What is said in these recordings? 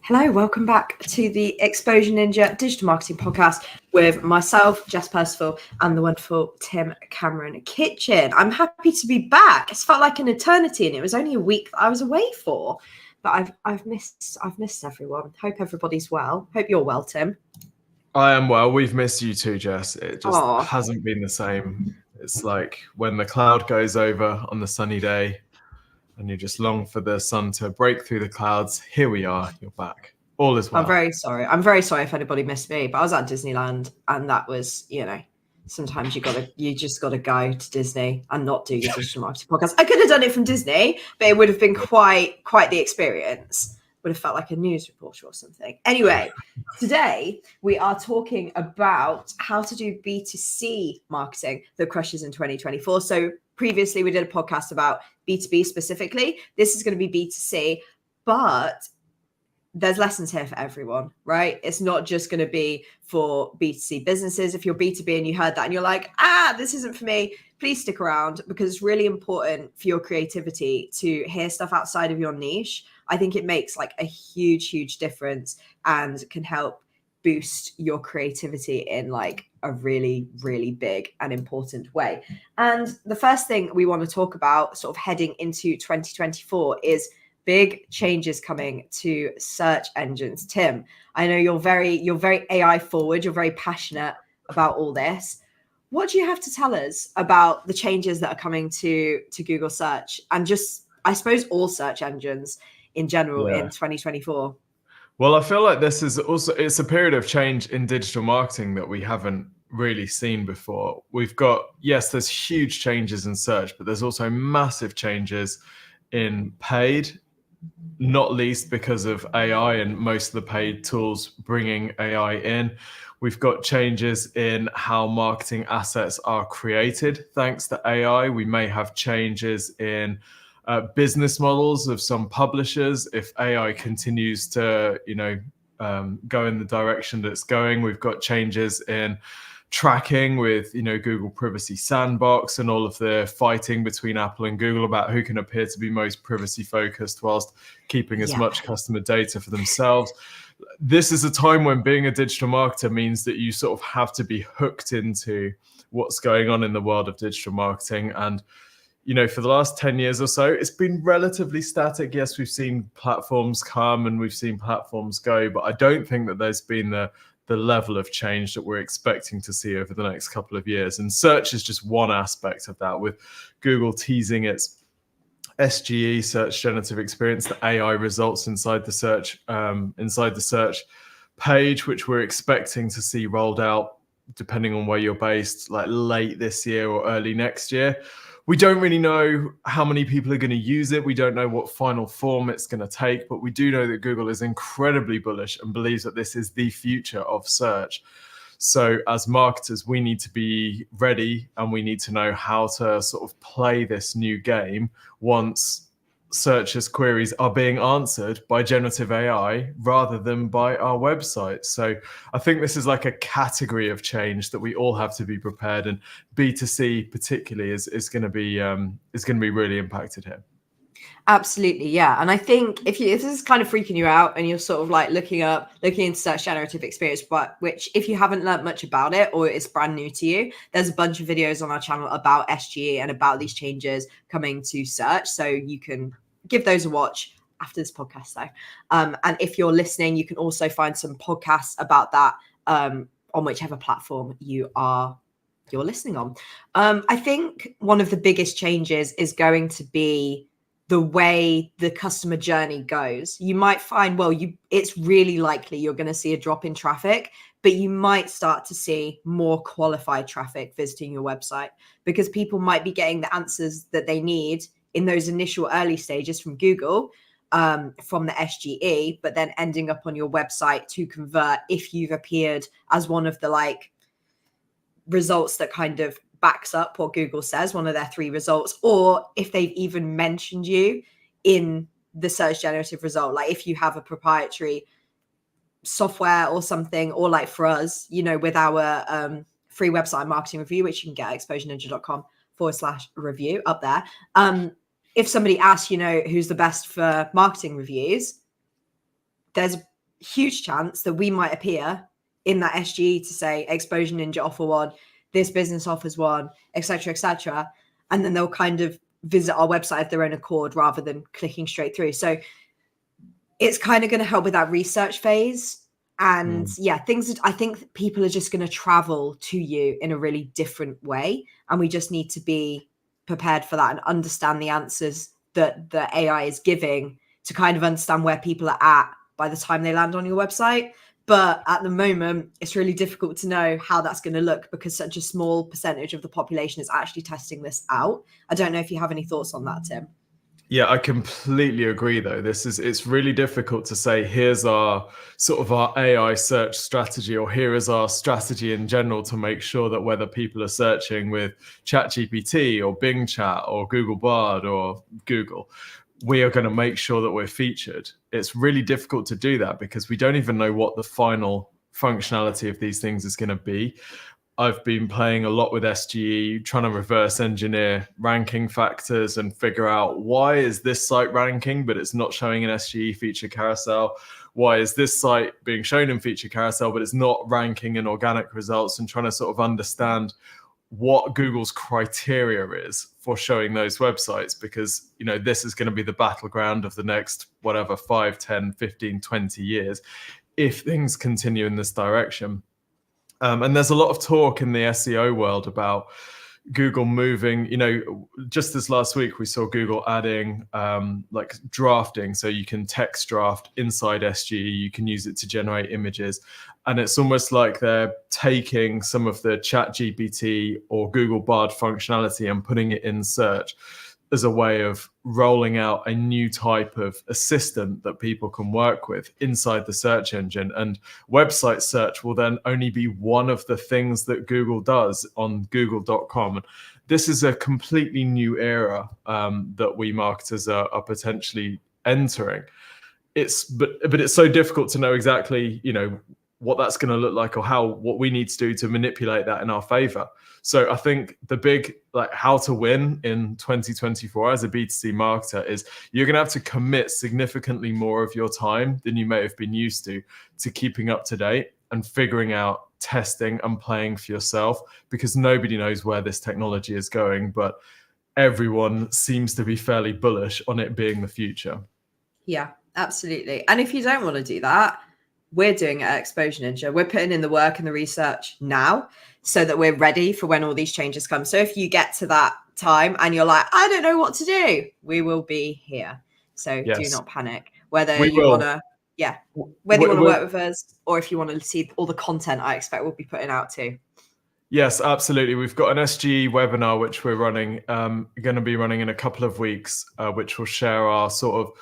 Hello, welcome back to the Exposure Ninja Digital Marketing Podcast with myself, Jess Percival, and the wonderful Tim Cameron Kitchen. I'm happy to be back. It's felt like an eternity, and it was only a week that I was away for. But I've missed everyone. Hope everybody's well. Hope you're well, Tim. I am well. We've missed you too, Jess. It just Aww. hasn't been the same. It's like when the cloud goes over on the sunny day and you just long for the sun to break through the clouds. Here we are. You're back. All is well. I'm very sorry. I'm very sorry if anybody missed me, but I was at Disneyland, and that was, sometimes you just gotta go to Disney and not do your digital marketing podcast. I could have done it from Disney, but it would have been quite the experience. Would have felt like a news reporter or something. Anyway, today we are talking about how to do B2C marketing that crushes in 2024. So previously we did a podcast about B2B specifically. This is going to be B2C, but there's lessons here for everyone, right? It's not just going to be for B2C businesses. If you're B2B and you heard that and you're like, this isn't for me, please stick around, because it's really important for your creativity to hear stuff outside of your niche. I think it makes like a huge difference and can help boost your creativity in like a really big and important way. And the first thing we want to talk about sort of heading into 2024 is big changes coming to search engines. Tim, I know you're very AI forward. You're very passionate about all this. What do you have to tell us about the changes that are coming to Google search and just, I suppose, all search engines in general in 2024? Well, I feel like this is also, it's a period of change in digital marketing that we haven't really seen before. We've got, yes, there's huge changes in search, but there's also massive changes in paid, not least because of AI and most of the paid tools bringing AI in. We've got changes in how marketing assets are created thanks to AI. We may have changes in business models of some publishers if AI continues to, go in the direction that it's going. We've got changes in tracking with, Google Privacy Sandbox and all of the fighting between Apple and Google about who can appear to be most privacy focused whilst keeping as much customer data for themselves. This is a time when being a digital marketer means that you sort of have to be hooked into what's going on in the world of digital marketing. And for the last 10 years or so, it's been relatively static. Yes, we've seen platforms come and we've seen platforms go, but I don't think that there's been the level of change that we're expecting to see over the next couple of years. And search is just one aspect of that, with Google teasing its SGE, search generative experience, the AI results inside the search page, which we're expecting to see rolled out, depending on where you're based, like late this year or early next year. We don't really know how many people are going to use it. We don't know what final form it's going to take, but we do know that Google is incredibly bullish and believes that this is the future of search. So as marketers, we need to be ready and we need to know how to sort of play this new game once searchers' queries are being answered by generative AI rather than by our website. So I think this is like a category of change that we all have to be prepared, and B2C particularly is going to be really impacted here. Absolutely, yeah. And I think if this is kind of freaking you out and you're sort of like looking into search generative experience, but which if you haven't learned much about it or it's brand new to you, there's a bunch of videos on our channel about SGE and about these changes coming to search. So you can give those a watch after this podcast though. And if you're listening, you can also find some podcasts about that on whichever platform you're listening on. I think one of the biggest changes is going to be the way the customer journey goes. You might find, it's really likely you're going to see a drop in traffic, but you might start to see more qualified traffic visiting your website because people might be getting the answers that they need in those initial early stages from Google, from the SGE, but then ending up on your website to convert if you've appeared as one of the like results that kind of backs up what Google says, one of their 3 results, or if they've even mentioned you in the search generative result. Like if you have a proprietary software or something, or like for us, with our free website marketing review, which you can get at exposureninja.com/review up there. If somebody asks, who's the best for marketing reviews, there's huge chance that we might appear in that SGE to say Exposure Ninja offer one, this business offers one, etc., etc., and then they'll kind of visit our website of their own accord rather than clicking straight through. So it's kind of going to help with that research phase. And yeah, I think people are just going to travel to you in a really different way. And we just need to be prepared for that and understand the answers that the AI is giving to kind of understand where people are at by the time they land on your website. But at the moment, it's really difficult to know how that's going to look because such a small percentage of the population is actually testing this out. I don't know if you have any thoughts on that, Tim. Yeah, I completely agree though. It's really difficult to say, here's our sort of our AI search strategy, or here is our strategy in general to make sure that whether people are searching with ChatGPT or Bing Chat or Google Bard or Google, we are going to make sure that we're featured. It's really difficult to do that because we don't even know what the final functionality of these things is going to be. I've been playing a lot with SGE, trying to reverse engineer ranking factors and figure out why is this site ranking, but it's not showing an SGE feature carousel? Why is this site being shown in feature carousel, but it's not ranking in organic results, and trying to sort of understand what Google's criteria is for showing those websites, because, you know, this is going to be the battleground of the next, whatever, 5, 10, 15, 20 years, if things continue in this direction. And there's a lot of talk in the SEO world about Google moving, you know, just this last week, we saw Google adding like drafting. So you can text draft inside SGE, you can use it to generate images. And it's almost like they're taking some of the ChatGPT or Google Bard functionality and putting it in search as a way of rolling out a new type of assistant that people can work with inside the search engine. And website search will then only be one of the things that Google does on google.com. This is a completely new era that we marketers are potentially entering. But it's so difficult to know exactly, you know, what that's going to look like, or what we need to do to manipulate that in our favor. So I think the big, like, how to win in 2024 as a B2C marketer is you're going to have to commit significantly more of your time than you may have been used to keeping up to date and figuring out, testing and playing for yourself, because nobody knows where this technology is going, but everyone seems to be fairly bullish on it being the future. Yeah, absolutely. And if you don't want to do that, we're doing it at Exposure Ninja. We're putting in the work and the research now so that we're ready for when all these changes come. So if you get to that time and you're like, I don't know what to do, we will be here. So yes, do not panic. Whether you want to work with us, or if you want to see all the content I expect we'll be putting out too. Yes, absolutely. We've got an SGE webinar, which we're running, going to be running in a couple of weeks, which will share our sort of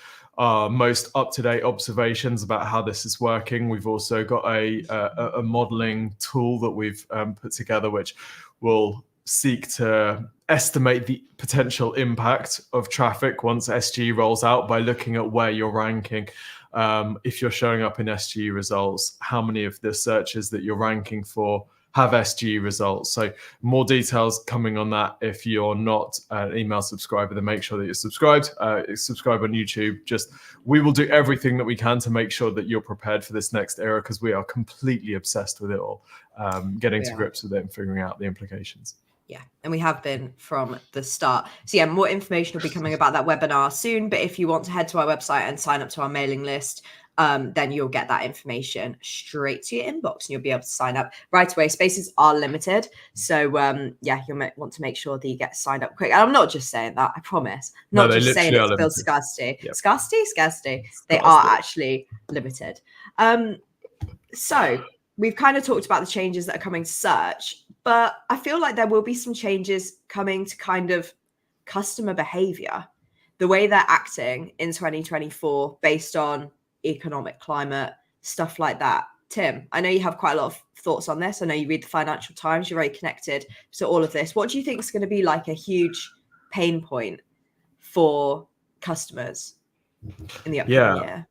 most up-to-date observations about how this is working. We've also got a modeling tool that we've put together, which will seek to estimate the potential impact of traffic once SGE rolls out by looking at where you're ranking. If you're showing up in SGE results, how many of the searches that you're ranking for have SGE results. So more details coming on that. If you're not an email subscriber, then make sure that you're subscribed. Subscribe on YouTube. We will do everything that we can to make sure that you're prepared for this next era, because we are completely obsessed with it all, getting to grips with it and figuring out the implications. Yeah, and we have been from the start. So yeah, more information will be coming about that webinar soon. But if you want to head to our website and sign up to our mailing list, then you'll get that information straight to your inbox and you'll be able to sign up right away. Spaces are limited. So yeah, you'll want to make sure that you get signed up quick. And I'm not just saying that, I promise. Not just saying it to build scarcity. Yep. Scarcity. They are actually limited. So we've kind of talked about the changes that are coming to search, but I feel like there will be some changes coming to kind of customer behavior, the way they're acting in 2024 based on economic climate, stuff like that. Tim, I know you have quite a lot of thoughts on this. I know you read the Financial Times, you're very connected to all of this. What do you think is going to be like a huge pain point for customers in the upcoming year?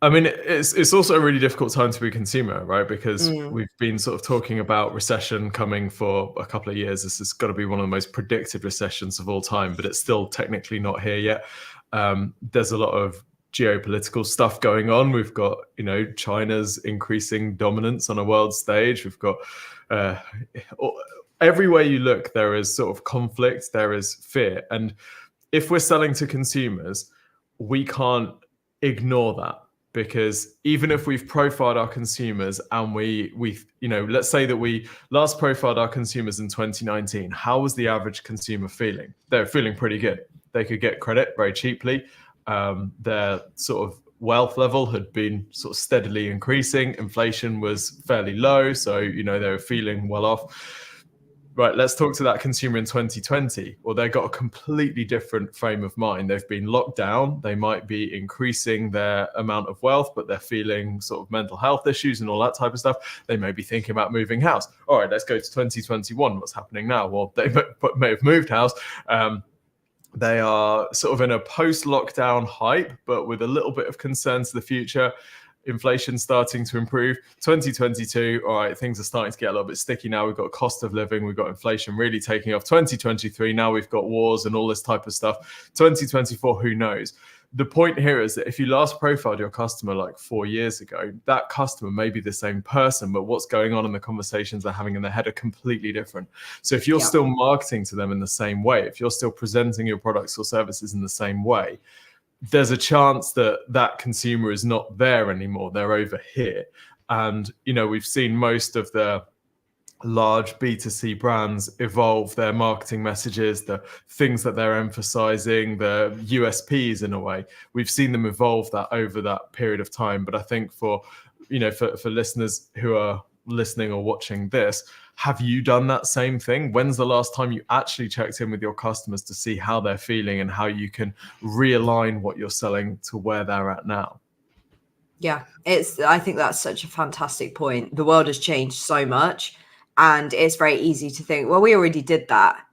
I mean, it's also a really difficult time to be a consumer, right? Because we've been sort of talking about recession coming for a couple of years. This has got to be one of the most predicted recessions of all time, but it's still technically not here yet. There's a lot of geopolitical stuff going on. We've got, China's increasing dominance on a world stage. We've got everywhere you look, there is sort of conflict, there is fear. And if we're selling to consumers, we can't ignore that, because even if we've profiled our consumers and we let's say that we last profiled our consumers in 2019, how was the average consumer feeling? They're feeling pretty good. They could get credit very cheaply. Their sort of wealth level had been sort of steadily increasing. Inflation was fairly low, so they were feeling well off. Right, let's talk to that consumer in 2020. Well, they've got a completely different frame of mind. They've been locked down. They might be increasing their amount of wealth, but they're feeling sort of mental health issues and all that type of stuff. They may be thinking about moving house. All right, let's go to 2021. What's happening now? Well, they may have moved house. They are sort of in a post-lockdown hype, but with a little bit of concern to the future. Inflation starting to improve. 2022, all right, things are starting to get a little bit sticky now. We've got cost of living, we've got inflation really taking off. 2023, now we've got wars and all this type of stuff. 2024, who knows? The point here is that if you last profiled your customer like 4 years ago, that customer may be the same person, but what's going on in the conversations they're having in their head are completely different. So if you're still marketing to them in the same way, if you're still presenting your products or services in the same way, there's a chance that that consumer is not there anymore. They're over here. And, we've seen most of the large B2C brands evolve their marketing messages, the things that they're emphasizing, the USPs in a way. We've seen them evolve that over that period of time. But I think for listeners who are listening or watching this, have you done that same thing? When's the last time you actually checked in with your customers to see how they're feeling and how you can realign what you're selling to where they're at now? Yeah, I think that's such a fantastic point. The world has changed so much, and it's very easy to think, well, we already did that.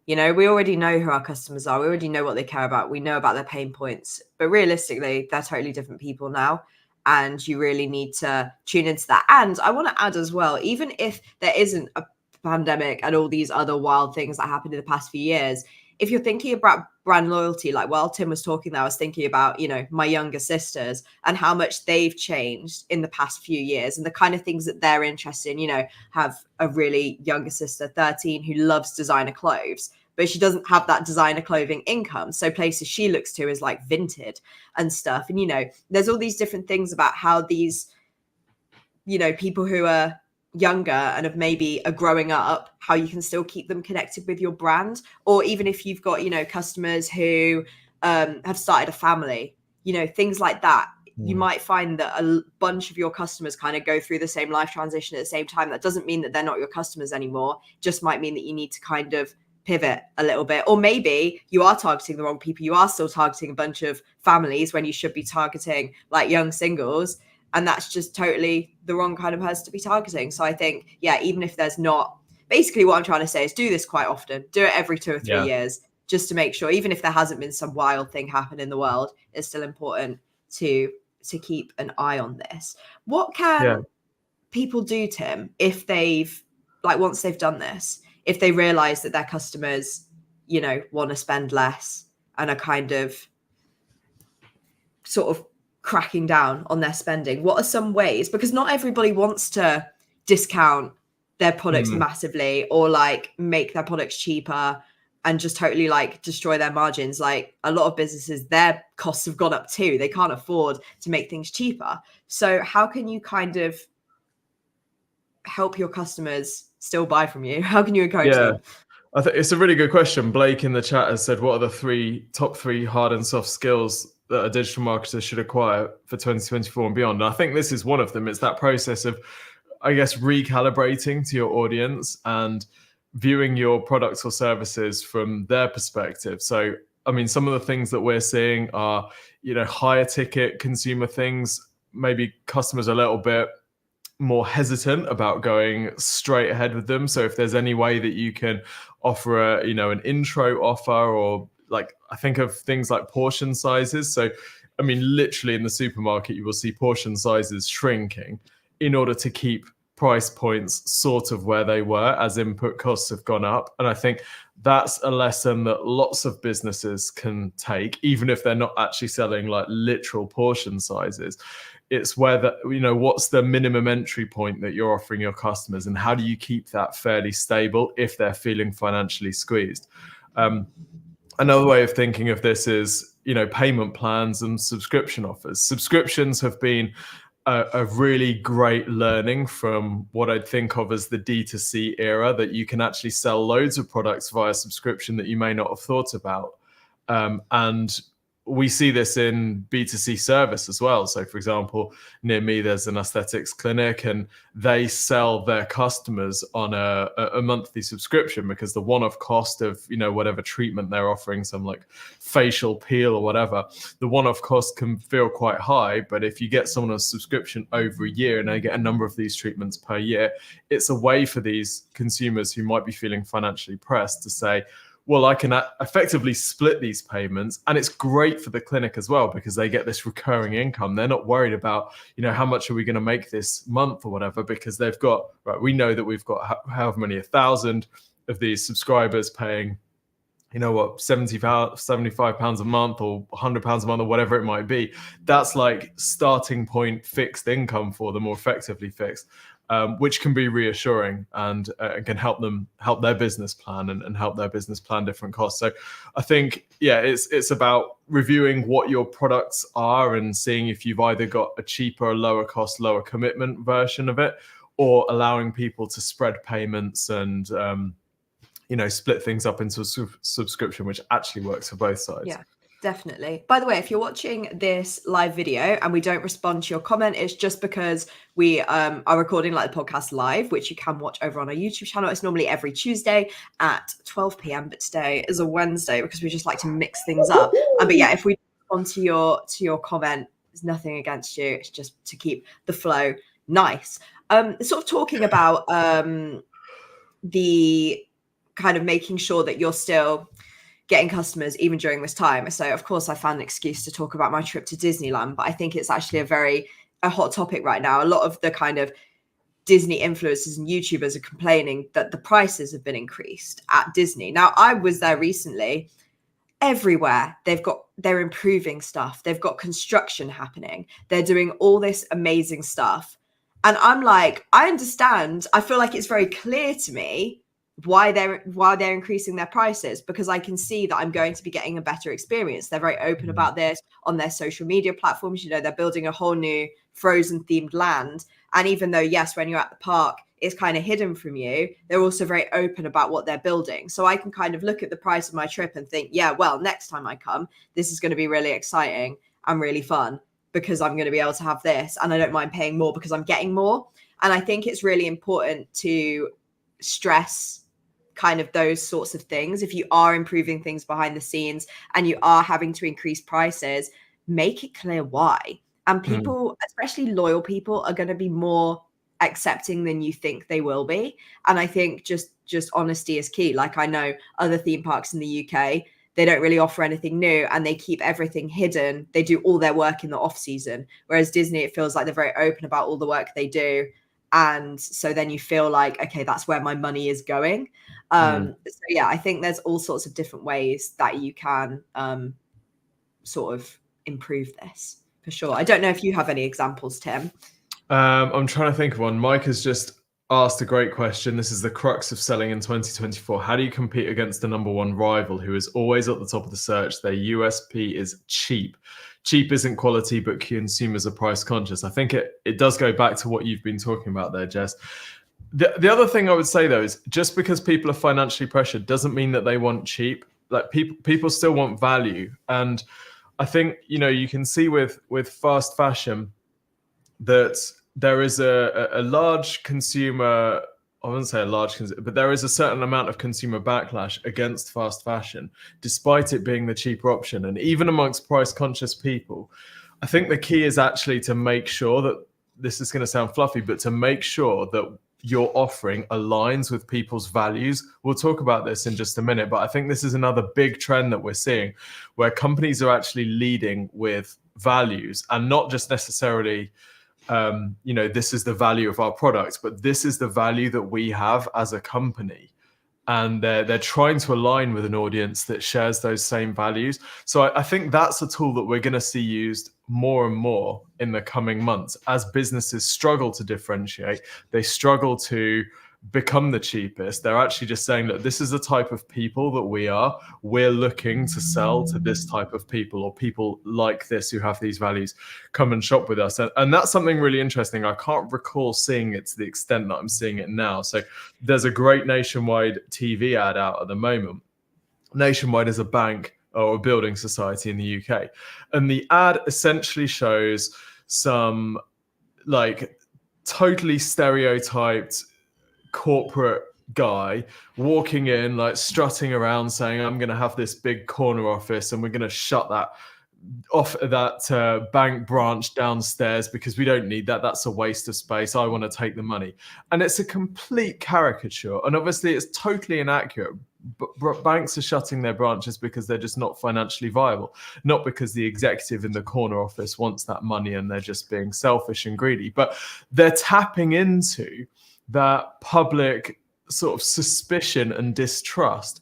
We already know who our customers are. We already know what they care about. We know about their pain points. But realistically, they're totally different people now. And you really need to tune into that. And I want to add as well, even if there isn't a pandemic and all these other wild things that happened in the past few years, if you're thinking about brand loyalty, like while Tim was talking there, I was thinking about, my younger sisters and how much they've changed in the past few years and the kind of things that they're interested in. Have a really younger sister, 13, who loves designer clothes, but she doesn't have that designer clothing income. So places she looks to is like Vinted and stuff. And, there's all these different things about how these, people who are younger and have maybe are growing up, how you can still keep them connected with your brand. Or even if you've got, customers who have started a family, things like that. You might find that a bunch of your customers kind of go through the same life transition at the same time. That doesn't mean that they're not your customers anymore. Just might mean that you need to kind of pivot a little bit, or maybe you are targeting the wrong people. You are still targeting a bunch of families when you should be targeting like young singles, and that's just totally the wrong kind of person to be targeting. So I think, even if there's not, basically what I'm trying to say is do this quite often, do it every 2 or 3 years, just to make sure, even if there hasn't been some wild thing happen in the world, it's still important to keep an eye on this. What can people do, Tim, if they've once they've done this, if they realize that their customers, want to spend less and are kind of sort of cracking down on their spending? What are some ways? Because not everybody wants to discount their products massively or make their products cheaper and just totally destroy their margins. Like a lot of businesses, their costs have gone up too. They can't afford to make things cheaper. So how can you kind of help your customers still buy from you? How can you encourage them? I think it's a really good question. Blake in the chat has said, what are the top three hard and soft skills that a digital marketer should acquire for 2024 and beyond? And I think this is one of them. It's that process of, I guess, recalibrating to your audience and viewing your products or services from their perspective. So, I mean, some of the things that we're seeing are, higher ticket consumer things. Maybe customers are a little bit more hesitant about going straight ahead with them. So if there's any way that you can offer an intro offer, or I think of things like portion sizes. So, I mean, literally in the supermarket, you will see portion sizes shrinking in order to keep price points sort of where they were as input costs have gone up. And I think that's a lesson that lots of businesses can take, even if they're not actually selling like literal portion sizes. It's whether, what's the minimum entry point that you're offering your customers, and how do you keep that fairly stable if they're feeling financially squeezed? Another way of thinking of this is, payment plans and subscription offers. Subscriptions have been a really great learning from what I'd think of as the D2C era, that you can actually sell loads of products via subscription that you may not have thought about. And we see this in B2C service as well. So for example, near me, there's an aesthetics clinic, and they sell their customers on a monthly subscription, because the one-off cost of, whatever treatment they're offering, some like facial peel or whatever, the one-off cost can feel quite high. But if you get someone on a subscription over a year and they get a number of these treatments per year, it's a way for these consumers who might be feeling financially pressed to say, well, I can effectively split these payments, and it's great for the clinic as well, because they get this recurring income. They're not worried about, how much are we going to make this month or whatever, because they've got, right, we know that we've got however many 1,000 of these subscribers paying, 75 pounds a month or 100 pounds a month or whatever it might be. That's like starting point fixed income for them, or effectively fixed. Which can be reassuring and can help their business plan and help their business plan different costs. So I think, it's about reviewing what your products are and seeing if you've either got a cheaper, lower cost, lower commitment version of it, or allowing people to spread payments and, split things up into a subscription, which actually works for both sides. Yeah. Definitely. By the way, if you're watching this live video and we don't respond to your comment, it's just because we are recording like the podcast live, which you can watch over on our YouTube channel. It's normally every Tuesday at 12 p.m, but today is a Wednesday because we just like to mix things up. But yeah, if we respond to your comment, there's nothing against you. It's just to keep the flow nice. Sort of talking about the kind of making sure that you're still getting customers even during this time. So of course I found an excuse to talk about my trip to Disneyland, but I think it's actually a hot topic right now. A lot of the kind of Disney influencers and YouTubers are complaining that the prices have been increased at Disney. Now, I was there recently. Everywhere they're improving stuff. They've got construction happening. They're doing all this amazing stuff. And I'm like, I understand. I feel like it's very clear to me why they're increasing their prices, because I can see that I'm going to be getting a better experience. They're very open about this on their social media platforms. They're building a whole new Frozen themed land. And even though, yes, when you're at the park, it's kind of hidden from you, they're also very open about what they're building. So I can kind of look at the price of my trip and think, yeah, well, next time I come, this is going to be really exciting and really fun, because I'm going to be able to have this, and I don't mind paying more because I'm getting more. And I think it's really important to stress kind of those sorts of things. If you are improving things behind the scenes and you are having to increase prices, make it clear why. And people, especially loyal people, are going to be more accepting than you think they will be. And I think just honesty is key. Like, I know other theme parks in the UK, they don't really offer anything new and they keep everything hidden. They do all their work in the off season. Whereas Disney, it feels like they're very open about all the work they do. And so then you feel like, okay, that's where my money is going. So yeah, I think there's all sorts of different ways that you can sort of improve this, for sure. I don't know if you have any examples, Tim. I'm trying to think of one. Mike has just asked a great question. This is the crux of selling in 2024. How do you compete against the number one rival who is always at the top of the search? Their USP is cheap. Cheap isn't quality, but consumers are price conscious. I think it does go back to what you've been talking about there, Jess. The other thing I would say, though, is just because people are financially pressured doesn't mean that they want cheap. Like, people still want value. And I think, you can see with fast fashion that there is a large consumer, I wouldn't say a large consumer, but there is a certain amount of consumer backlash against fast fashion, despite it being the cheaper option. And even amongst price conscious people, I think the key is actually to make sure that, this is going to sound fluffy, but to make sure that your offering aligns with people's values. We'll talk about this in just a minute, but I think this is another big trend that we're seeing, where companies are actually leading with values and not just necessarily this is the value of our products, but this is the value that we have as a company. And they're trying to align with an audience that shares those same values. So I think that's a tool that we're going to see used more and more in the coming months as businesses struggle to differentiate. They struggle to become the cheapest. They're actually just saying, look, this is the type of people that we are. We're looking to sell to this type of people, or people like this who have these values. Come and shop with us. And that's something really interesting. I can't recall seeing it to the extent that I'm seeing it now. So there's a great Nationwide TV ad out at the moment. Nationwide is a bank or a building society in the UK. And the ad essentially shows some like totally stereotyped corporate guy walking in, like strutting around saying, I'm going to have this big corner office and we're going to shut that off, that bank branch downstairs because we don't need that. That's a waste of space. I want to take the money. And it's a complete caricature. And obviously it's totally inaccurate. But banks are shutting their branches because they're just not financially viable, not because the executive in the corner office wants that money and they're just being selfish and greedy. But they're tapping into that public sort of suspicion and distrust.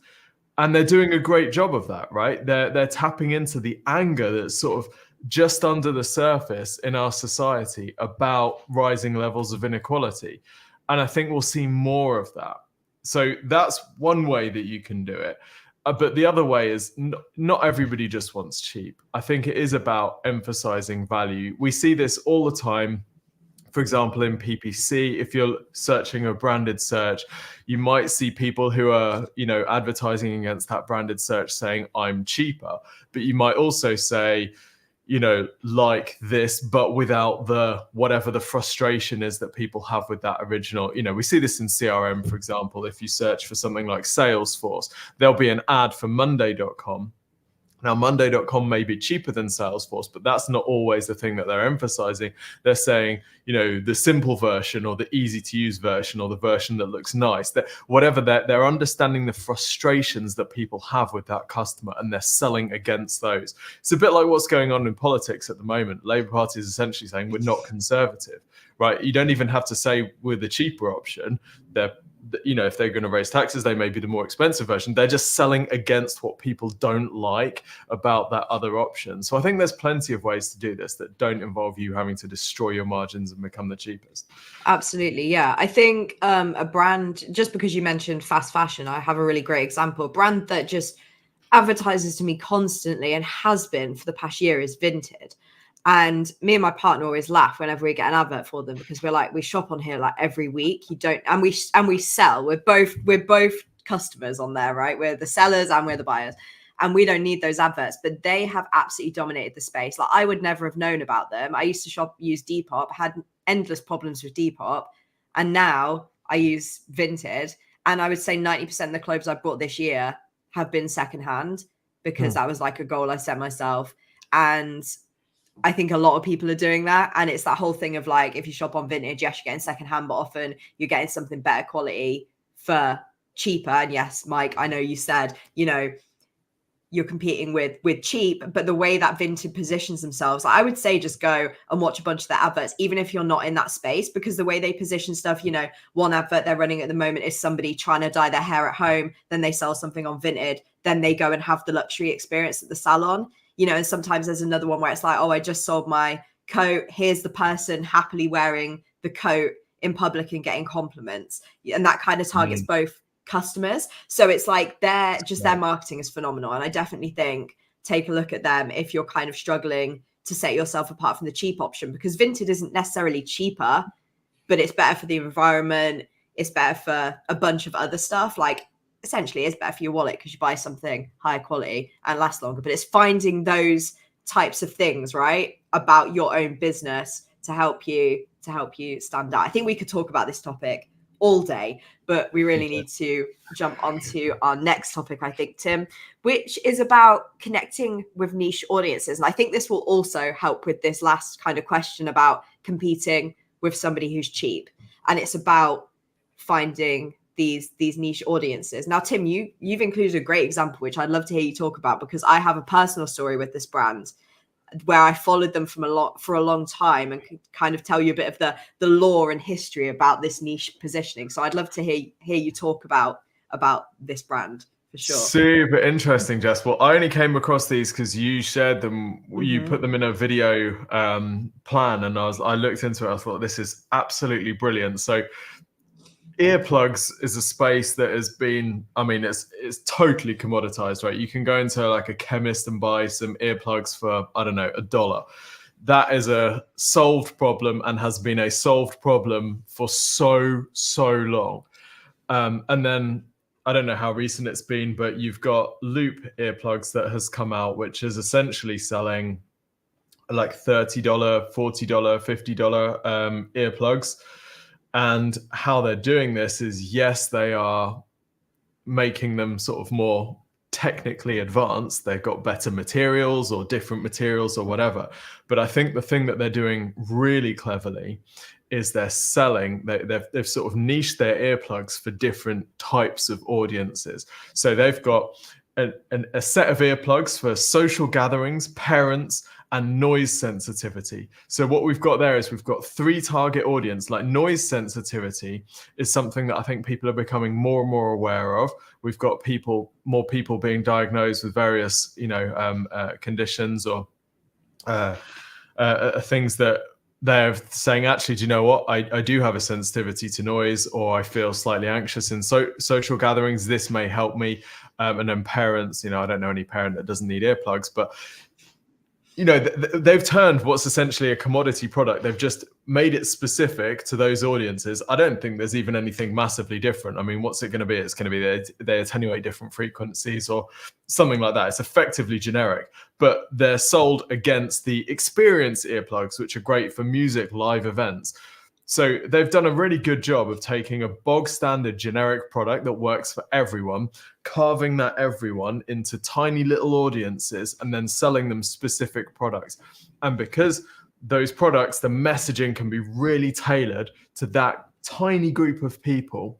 And they're doing a great job of that, right? They're tapping into the anger that's sort of just under the surface in our society about rising levels of inequality. And I think we'll see more of that. So that's one way that you can do it. But the other way is not everybody just wants cheap. I think it is about emphasizing value. We see this all the time. For example, in PPC, if you're searching a branded search, you might see people who are, advertising against that branded search saying, I'm cheaper. But you might also say, like this, but without the whatever the frustration is that people have with that original. We see this in CRM, for example. If you search for something like Salesforce, there'll be an ad for Monday.com. Now, Monday.com may be cheaper than Salesforce, but that's not always the thing that they're emphasizing. They're saying, the simple version or the easy to use version or the version that looks nice, that whatever they're understanding the frustrations that people have with that customer and they're selling against those. It's a bit like what's going on in politics at the moment. Labour Party is essentially saying we're not conservative, right? You don't even have to say we're the cheaper option. If they're going to raise taxes, they may be the more expensive version. They're just selling against what people don't like about that other option. So I think there's plenty of ways to do this that don't involve you having to destroy your margins and become the cheapest. Absolutely. Yeah. I think a brand, just because you mentioned fast fashion, I have a really great example. A brand that just advertises to me constantly and has been for the past year is Vinted. And me and my partner always laugh whenever we get an advert for them because we're like, we shop on here like every week. And we sell. We're both customers on there, right? We're the sellers and we're the buyers, and we don't need those adverts. But they have absolutely dominated the space. Like I would never have known about them. I used to use Depop, had endless problems with Depop, and now I use Vinted. And I would say 90% of the clothes I bought this year have been secondhand because that was like a goal I set myself. And I think a lot of people are doing that. And it's that whole thing of like, if you shop on Vintage, yes, you're getting secondhand, but often you're getting something better quality for cheaper. And yes, Mike, I know you said, you're competing with cheap, but the way that Vinted positions themselves, I would say just go and watch a bunch of their adverts, even if you're not in that space, because the way they position stuff, one advert they're running at the moment is somebody trying to dye their hair at home. Then they sell something on Vinted. Then they go and have the luxury experience at the salon. And sometimes there's another one where it's like, oh, I just sold my coat. Here's the person happily wearing the coat in public and getting compliments. And that kind of targets both customers. So it's like their marketing is phenomenal. And I definitely think take a look at them if you're kind of struggling to set yourself apart from the cheap option, because Vinted isn't necessarily cheaper, but it's better for the environment. It's better for a bunch of other stuff. Like, essentially it's better for your wallet because you buy something higher quality and lasts longer. But it's finding those types of things, right, about your own business to help you stand out. I think we could talk about this topic all day, but we really need to jump onto our next topic, I think, Tim, which is about connecting with niche audiences. And I think this will also help with this last kind of question about competing with somebody who's cheap. And it's about finding these niche audiences. Now, Tim, you've included a great example, which I'd love to hear you talk about, because I have a personal story with this brand. where I followed them for a long time and could kind of tell you a bit of the lore and history about this niche positioning. So I'd love to hear you talk about this brand for sure. Super interesting, Jess. Well, I only came across these because you shared them. You put them in a video plan, and I looked into it. I thought this is absolutely brilliant. So earplugs is a space that has been, I mean, it's totally commoditized, right? You can go into like a chemist and buy some earplugs for, I don't know, $1. That is a solved problem and has been a solved problem for so long. And then I don't know how recent it's been, but you've got Loop earplugs that has come out, which is essentially selling like $30, $40, $50 earplugs. And how they're doing this is, yes, they are making them sort of more technically advanced. They've got better materials or different materials or whatever. But I think the thing that they're doing really cleverly is they're selling, they've sort of niched their earplugs for different types of audiences. So they've got a set of earplugs for social gatherings, parents, and noise sensitivity. So what we've got there is we've got 3 target audience. Like noise sensitivity is something that I think people are becoming more and more aware of. We've got more people being diagnosed with various, conditions or things that they're saying, actually, do you know what? I do have a sensitivity to noise, or I feel slightly anxious in social gatherings. This may help me. And then parents, I don't know any parent that doesn't need earplugs, but they've turned what's essentially a commodity product. They've just made it specific to those audiences. I don't think there's even anything massively different. I mean, what's it going to be? It's going to be they attenuate different frequencies or something like that. It's effectively generic, but they're sold against the experience earplugs, which are great for music, live events. So they've done a really good job of taking a bog standard generic product that works for everyone, carving that everyone into tiny little audiences, and then selling them specific products. And because those products, the messaging can be really tailored to that tiny group of people,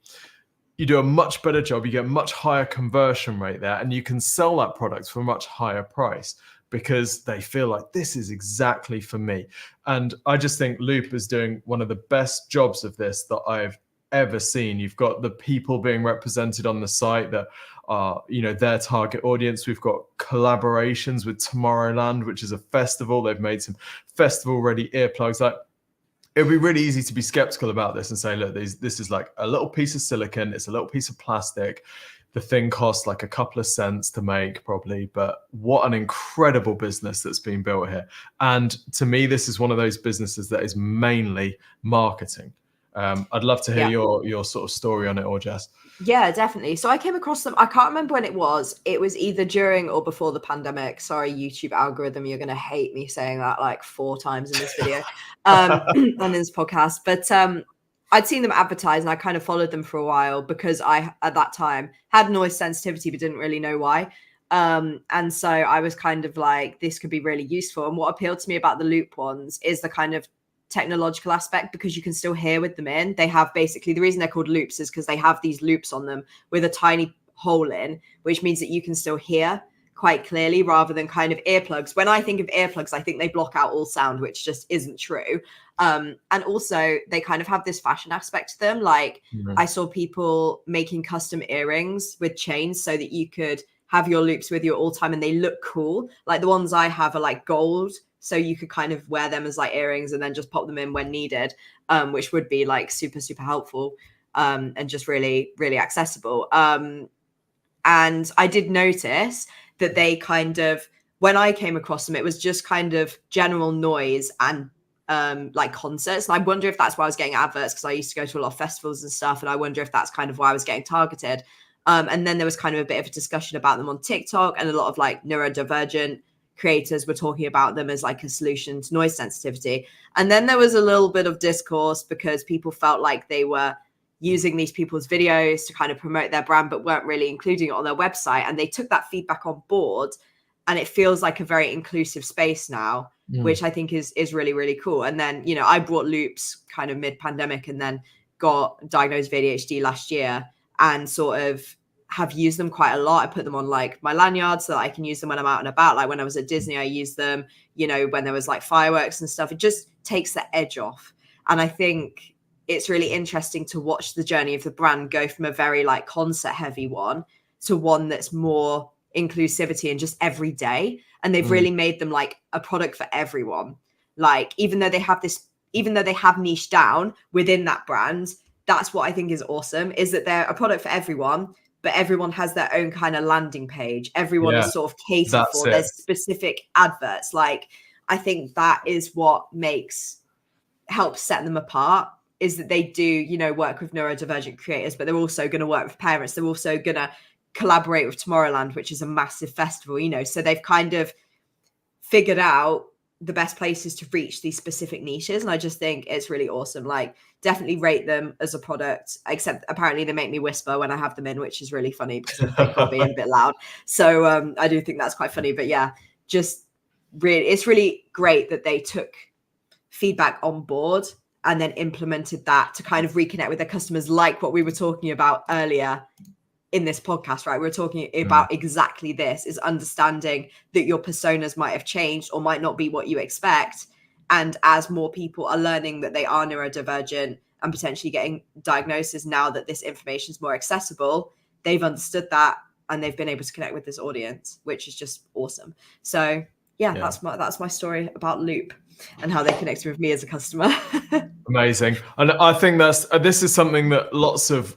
you do a much better job, you get a much higher conversion rate there, and you can sell that product for a much higher price, because they feel like this is exactly for me. And I just think Loop is doing one of the best jobs of this that I've ever seen. You've got the people being represented on the site that are, their target audience. We've got collaborations with Tomorrowland, which is a festival. They've made some festival-ready earplugs. Like, it would be really easy to be skeptical about this and say, look, this is like a little piece of silicon. It's a little piece of plastic. The thing costs like a couple of cents to make probably, but what an incredible business that's been built here. And to me, this is one of those businesses that is mainly marketing. I'd love to hear your sort of story on it, or Jess. Yeah, definitely. So I came across them. I can't remember when it was. It was either during or before the pandemic. Sorry, YouTube algorithm. You're going to hate me saying that like 4 times in this video and in this podcast. But I'd seen them advertised and I kind of followed them for a while because I, at that time, had noise sensitivity but didn't really know why. And so I was kind of like, this could be really useful. And what appealed to me about the Loop ones is the kind of technological aspect, because you can still hear with them in. They have basically, the reason they're called loops is because they have these loops on them with a tiny hole in, which means that you can still hear quite clearly rather than kind of earplugs. When I think of earplugs, I think they block out all sound, which just isn't true. And also they kind of have this fashion aspect to them. Like I saw people making custom earrings with chains so that you could have your loops with you at all time and they look cool. Like the ones I have are like gold, so you could kind of wear them as like earrings and then just pop them in when needed, which would be like super, super helpful and just really, really accessible. And I did notice that they kind of, when I came across them, it was just kind of general noise and like concerts. And I wonder if that's why I was getting adverts, because I used to go to a lot of festivals and stuff. And I wonder if that's kind of why I was getting targeted. And then there was kind of a bit of a discussion about them on TikTok, and a lot of like neurodivergent creators were talking about them as like a solution to noise sensitivity. And then there was a little bit of discourse because people felt like they were using these people's videos to kind of promote their brand, but weren't really including it on their website. And they took that feedback on board, and it feels like a very inclusive space now, which I think is really, really cool. And then, you know, I brought Loops kind of mid-pandemic and then got diagnosed with ADHD last year, and sort of have used them quite a lot. I put them on like my lanyard so that I can use them when I'm out and about. Like when I was at Disney, I used them, you know, when there was like fireworks and stuff. It just takes the edge off. And I think it's really interesting to watch the journey of the brand go from a very like concert heavy one to one that's more inclusivity and just every day. And they've really made them like a product for everyone. Like even though they have niche down within that brand, that's what I think is awesome, is that they're a product for everyone, but everyone has their own kind of landing page. Everyone is sort of catered for. There's specific adverts. Like, I think that is what helps set them apart, is that they do, you know, work with neurodivergent creators, but they're also going to work with parents. They're also going to collaborate with Tomorrowland, which is a massive festival, you know, so they've kind of figured out the best places to reach these specific niches. And I just think it's really awesome. Like, definitely rate them as a product, except apparently they make me whisper when I have them in, which is really funny because I think I'll be a bit loud. So I do think that's quite funny. But yeah, just really, it's really great that they took feedback on board and then implemented that to kind of reconnect with their customers, like what we were talking about earlier in this podcast, right? We're talking about exactly this, is understanding that your personas might have changed or might not be what you expect. And as more people are learning that they are neurodivergent and potentially getting diagnoses now that this information is more accessible, they've understood that and they've been able to connect with this audience, which is just awesome. So yeah. that's my story about Loop and how they connected with me as a customer. Amazing. And I think this is something that lots of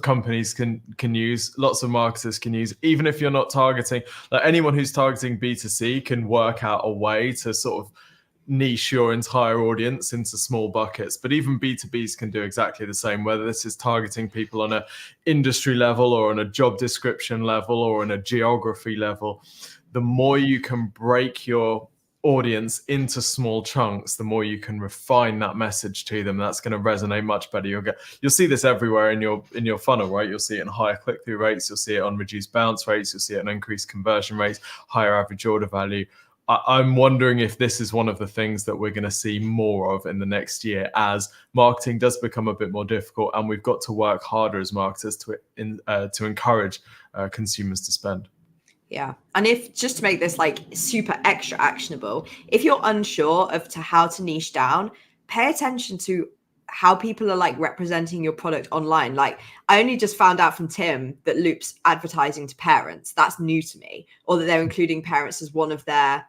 companies can use, lots of marketers can use, even if you're not targeting, like anyone who's targeting B2C can work out a way to sort of niche your entire audience into small buckets. But even B2Bs can do exactly the same, whether this is targeting people on a industry level or on a job description level or on a geography level. The more you can break your audience into small chunks, the more you can refine that message to them. That's going to resonate much better. You'll see this everywhere in your funnel, right? You'll see it in higher click-through rates, you'll see it on reduced bounce rates, you'll see it in increased conversion rates, higher average order value. I'm wondering if this is one of the things that we're going to see more of in the next year as marketing does become a bit more difficult, and we've got to work harder as marketers to encourage consumers to spend. Yeah. And if, just to make this like super extra actionable, if you're unsure of how to niche down, pay attention to how people are like representing your product online. Like, I only just found out from Tim that Loop's advertising to parents. That's new to me. Or that they're including parents as one of their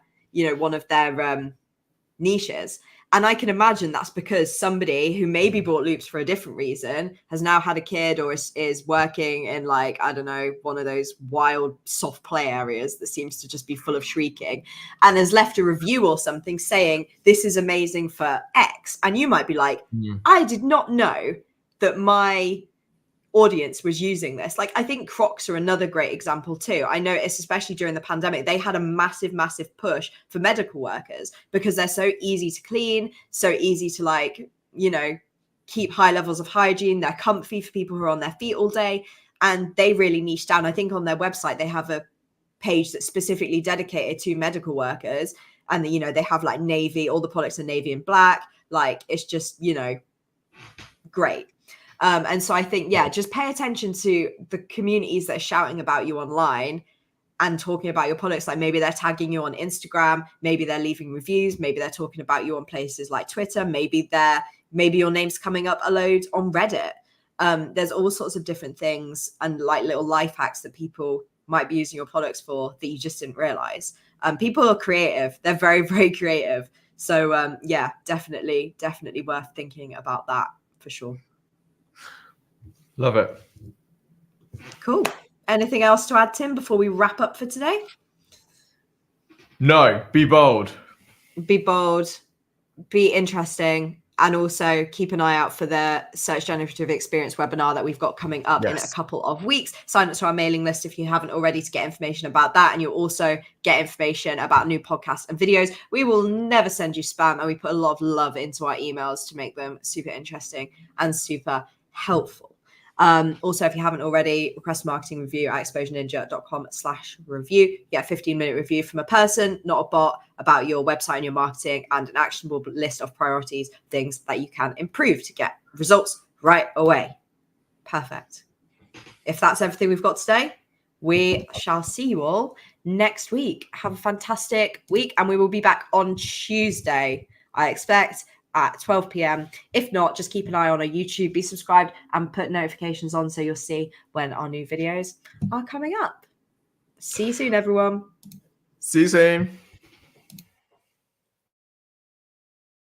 niches. And I can imagine that's because somebody who maybe bought Loops for a different reason has now had a kid or is working in, like, I don't know, one of those wild soft play areas that seems to just be full of shrieking, and has left a review or something saying this is amazing for X. And you might be like, I did not know that my audience was using this. Like, I think Crocs are another great example too. I noticed, especially during the pandemic, they had a massive push for medical workers because they're so easy to clean, so easy to, like, you know, keep high levels of hygiene. They're comfy for people who are on their feet all day, and they really niche down. I think on their website they have a page that's specifically dedicated to medical workers, and you know, they have like navy, all the products are navy and black. Like, it's just, you know, great. And so I think, yeah, just pay attention to the communities that are shouting about you online and talking about your products. Like, maybe they're tagging you on Instagram, maybe they're leaving reviews, maybe they're talking about you on places like Twitter, maybe your name's coming up a load on Reddit. There's all sorts of different things and like little life hacks that people might be using your products for that you just didn't realize. People are creative. They're very, very creative. So yeah, definitely worth thinking about that for sure. Love it. Cool. Anything else to add, Tim, before we wrap up for today? No, be bold. Be bold, be interesting, and also keep an eye out for the Search Generative Experience webinar that we've got coming up in a couple of weeks. Sign up to our mailing list if you haven't already to get information about that, and you'll also get information about new podcasts and videos. We will never send you spam, and we put a lot of love into our emails to make them super interesting and super helpful. Also, if you haven't already, request a marketing review at exposureninja.com/review. Get a 15-minute review from a person, not a bot, about your website and your marketing, and an actionable list of priorities, things that you can improve to get results right away. Perfect. if that's everything we've got today, we shall see you all next week. Have a fantastic week, and we will be back on Tuesday, I expect, at 12 p.m. If not, just keep an eye on our YouTube, be subscribed, and put notifications on so you'll see when our new videos are coming up. See you soon, everyone. See you soon.